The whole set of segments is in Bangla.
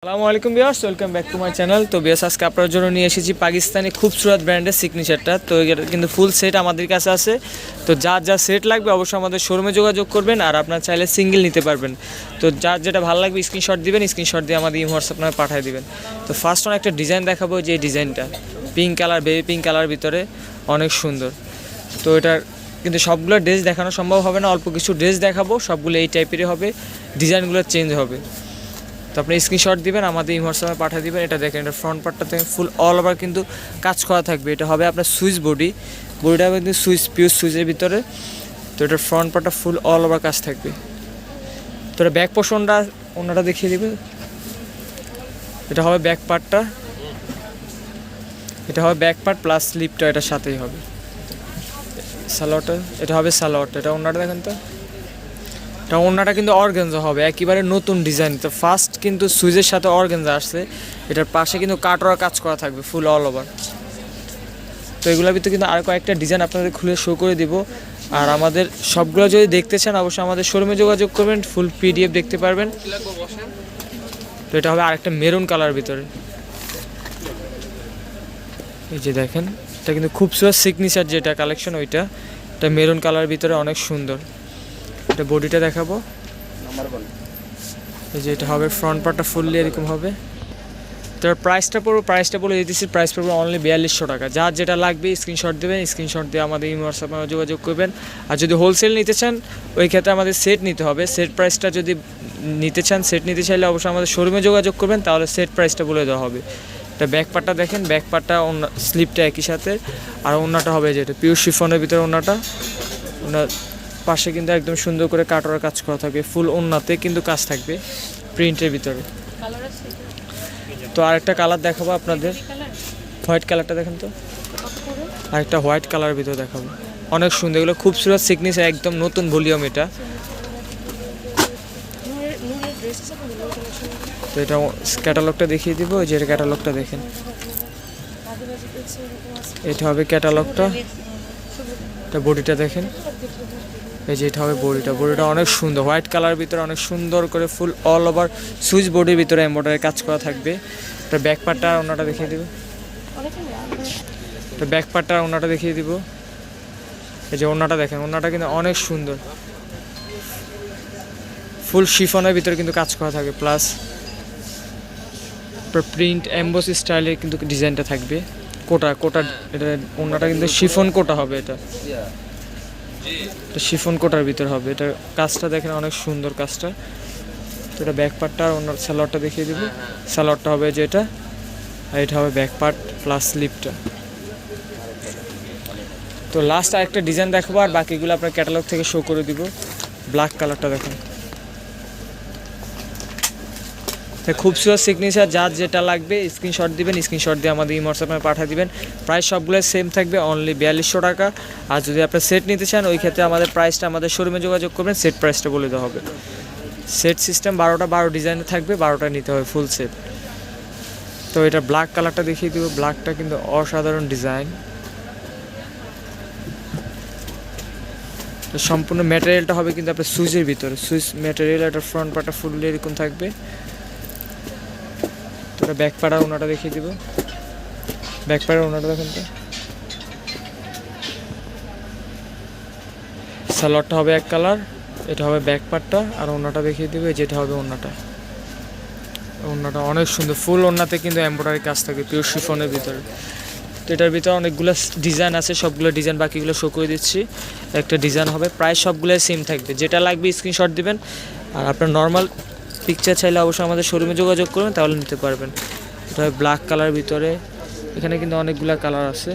আসসালামু আলাইকুম viewers, welcome back to my channel. তো ভিউয়ার্স, আজকে আপনার জন্য নিয়ে এসেছি পাকিস্তানি খুবসুরত ব্র্যান্ডের সিগনেচারটা। তো এটা কিন্তু ফুল সেট আমাদের কাছে আছে। তো যার যা সেট লাগবে অবশ্যই আমাদের শোরুমে যোগাযোগ করবেন, আর আপনার চাইলে সিঙ্গেল নিতে পারবেন। তো যার যেটা ভালো লাগবে স্ক্রিনশট দিবেন, স্ক্রিনশট দিয়ে আমাদের হোয়াটসঅ্যাপ নামে পাঠিয়ে দিবেন। তো ফার্স্ট অন একটা ডিজাইন দেখাবো, যে ডিজাইনটা pink colour, baby pink colour ভিতরে অনেক সুন্দর। তো এটার কিন্তু সবগুলো ড্রেস দেখানো সম্ভব হবে না, অল্প কিছু ড্রেস দেখাবো, সবগুলো এই টাইপেরই হবে, ডিজাইনগুলো চেঞ্জ হবে। তো আপনি স্ক্রিনশট দিবেন, আমাদের হোয়াটসঅ্যাপে পাঠিয়ে দিবেন। এটা দেখেন, এটা ফ্রন্ট পার্টটা থেকে ফুল অল ওভার কিন্তু কাজ করা থাকবে। এটা হবে আপনার সুইচ বডিটা কিন্তু সুইচ, পিওর সুইচের ভিতরে। তো এটার ফ্রন্ট পার্টটা ফুল অল ওভার কাজ থাকবে। তো এটা ব্যাক পোর্শনটা অন্যটা দেখিয়ে দিবে। এটা হবে ব্যাক পার্টটা, এটা হবে ব্যাক পার্ট প্লাস স্লিপটা এটার সাথেই হবে। সালোয়ারটা, এটা হবে সালোয়ারটা। এটা অন্যটা দেখেন, তো এটা ওড়নাটা কিন্তু অর্গানজা হবে, একেবারে নতুন ডিজাইন। তো ফার্স্ট কিন্তু সুইচের সাথে অর্গানজা আসছে। এটার পাশে কিন্তু কাটওয়ার কাজ করা থাকবে ফুল অল ওভার। তো এগুলোর ভিতরে কিন্তু আর কয়েকটা ডিজাইন আপনাদের খুলে শো করে দিব। আর আমাদের সবগুলো যদি দেখতে চান অবশ্যই আমাদের শোরুমে যোগাযোগ করবেন, ফুল পিডিএফ দেখতে পারবেন। তো এটা হবে আরেকটা মেরুন কালার ভিতরে। এই যে দেখেন, এটা কিন্তু খুবসুরত সিগনেচার যেটা কালেকশন, ওইটা এটা মেরুন কালার ভিতরে অনেক সুন্দর। এটা বডিটা দেখাবো, এই যে এটা হবে ফ্রন্ট পার্টটা ফুললি এরকম হবে। তার প্রাইসটা বলে দিতেছি, প্রাইস পড়বে অনলি 4200 টাকা। যার যেটা লাগবে স্ক্রিনশট দেবেন, স্ক্রিনশট দিয়ে আমাদের হোয়াটসঅ্যাপে যোগাযোগ করবেন। আর যদি হোলসেল নিতে চান ওই ক্ষেত্রে আমাদের সেট নিতে হবে। সেট প্রাইসটা যদি নিতে চান, সেট নিতে চাইলে অবশ্যই আমাদের শোরুমে যোগাযোগ করবেন, তাহলে সেট প্রাইসটা বলে দেওয়া হবে। এটা ব্যাক পার্টটা দেখেন, ব্যাক পার্টটা স্লিপটা একই সাথে, আর ওড়নাটা হবে যেটা পিওর শিফনের ভিতরে ওড়নাটা। ওনার পাশে কিন্তু একদম সুন্দর করে কাটওয়ার কাজ করা থাকবে, ফুল ওড়নাতে কিন্তু কাজ থাকবে প্রিন্টের ভিতরে। তো আরেকটা কালার দেখাবো আপনাদের, হোয়াইট কালারটা দেখেন। তো আরেকটা হোয়াইট কালারের ভিতরে দেখাবো, অনেক সুন্দর। এগুলো খুবসুরত সিগনেচার, একদম নতুন ভলিউম এটা। তো এটা ক্যাটালগটা দেখিয়ে দিব, যে ক্যাটালগটা দেখেন, এটা হবে ক্যাটালগটা। এটা বডিটা দেখেন, এই যে এটা হবে বডিটা অনেক সুন্দর, হোয়াইট কালার ভিতরে অনেক সুন্দর করে ফুল অল ওভার সুইচ বডির ভিতরে এমব্রয়ডারি কাজ করা থাকবে। এটা ব্যাক পার্টটা ওনাটা দেখিয়ে দিব, এটা ব্যাক পার্টটা ওনাটা দেখিয়ে দিব। এই যে ওনাটা দেখেন, ওনাটা কিন্তু অনেক সুন্দর, ফুল শিফনের ভিতরে কিন্তু কাজ করা থাকবে, প্লাস প্রিন্ট এমবোস স্টাইলে কিন্তু ডিজাইনটা থাকবে। কোটা এটা ওনাটা কিন্তু শিফন কোটা হবে, এটা শিফন কোটার ভিতর হবে। এটা কাজটা দেখেন অনেক সুন্দর কাজটা। তো এটা ব্যাক পার্টটা আর অন্য সালোয়ারটা দেখিয়ে দিব। সালোয়ারটা হবে যেটা, আর এটা হবে ব্যাক পার্ট প্লাস স্লিপটা। তো লাস্ট আরেকটা ডিজাইন দেখাবো, আর বাকিগুলো আপনার ক্যাটালগ থেকে শো করে দিব। ব্ল্যাক কালারটা দেখেন, খুবসুরত সিগনেচার। যার যেটা লাগবে স্ক্রিনশট দিবেন, স্ক্রিনশট দিয়ে আমাদের হোয়াটসঅ্যাপে পাঠিয়ে দিবেন। প্রাইস সবগুলো সেম থাকবে, অনলি 4200 টাকা। আর যদি আপনার সেট নিতে চান ওই ক্ষেত্রে আমাদের প্রাইসটা আমাদের শোরুমে যোগাযোগ করবেন, সেট প্রাইসটা বলে দেওয়া হবে। সেট সিস্টেম 12 ডিজাইনে থাকবে, 12টা নিতে হবে ফুল সেট। তো এটা ব্ল্যাক কালারটা দেখিয়ে দিব, ব্ল্যাকটা কিন্তু অসাধারণ ডিজাইন। তো সম্পূর্ণ ম্যাটেরিয়ালটা হবে কিন্তু আপনার সুইচের ভিতরে, সুইচ ম্যাটেরিয়াল। এটা ফ্রন্ট পার্টটা ফুললি এরকম থাকবে। তো ব্যাক পাড়া ওনাটা দেখিয়ে দিব, ব্যাক পাড়া ওনাটা দেখেন। তো সালোয়ারটা হবে এক কালার, এটা হবে ব্যাক পার্টটা, আর ওনাটা দেখিয়ে দিব, যেটা হবে ওনাটা অনেক সুন্দর, ফুল ওনাতে কিন্তু এমব্রয়ডারি কাজ থাকবে পিওর শিফনের ভিতরে। তো এটার ভিতরে অনেকগুলো ডিজাইন আছে, সবগুলো ডিজাইন বাকিগুলো শো করে দিচ্ছি। একটা ডিজাইন হবে, প্রাইস সবগুলো সেম থাকবে। যেটা লাগবে স্ক্রিনশট দিবেন, আর আপনার নর্মাল পিকচার চাইলে অবশ্যই আমাদের শোরুমে যোগাযোগ করবেন, তাহলে নিতে পারবেন। এটা ব্ল্যাক কালার ভিতরে, এখানে কিন্তু অনেকগুলো কালার আছে।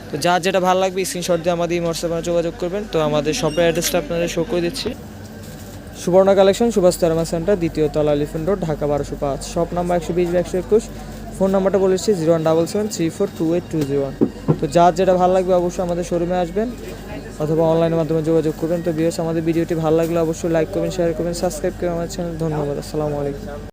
তো যার যেটা ভালো লাগবে স্ক্রিনশট দিয়ে আমাদের হোয়াটসঅ্যাপে যোগাযোগ করবেন। তো আমাদের শপের অ্যাড্রেসটা আপনাদের শো করে দিচ্ছি। সুবর্ণা কালেকশন, সুভাষ তারামা সেন্টার, দ্বিতীয় তলা, elephant road, Dhaka 1205। Shop number 120/121। Phone নাম্বারটা বলেছি 0177342821। তো যার যেটা ভালো লাগবে অবশ্যই আমাদের শোরুমে আসবেন, অথবা অনলাইনের মাধ্যমে যোগাযোগ করবেন। তো ভিউয়ার্স, আমাদের ভিডিওটি ভালো লাগলে অবশ্যই লাইক করবেন, শেয়ার করবেন, সাবস্ক্রাইব করবেন আমার চ্যানেল। ধন্যবাদ, আসসালামু আলাইকুম।